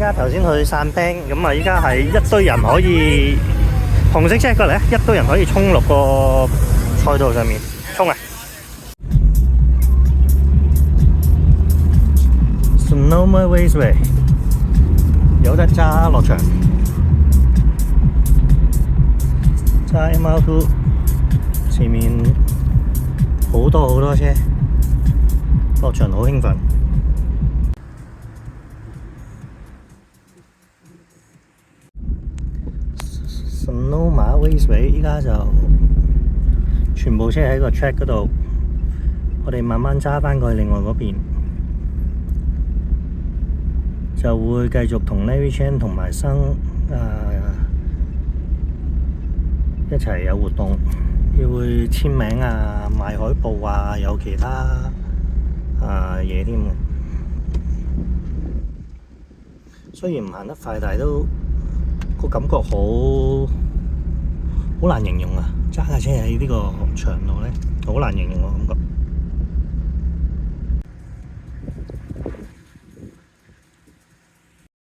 家頭先去散冰，咁啊依家係一堆人可以紅色車過嚟，一堆人可以衝落個賽道上面衝啊 ！Sonoma Raceway 有得揸落場，揸 MR2，前面好多車，落場好興奮。Sonoma Raceway 依家就全部車喺個 track 嗰度，我哋慢慢揸返過去另外嗰邊，就會繼續同 Larry Chan 同埋生一齊有活動，要會簽名啊、賣海報啊，有其他嘢添。雖然唔行得快，但係都個感覺好難形容啊！揸架車喺呢個場度咧，好難形容個感覺。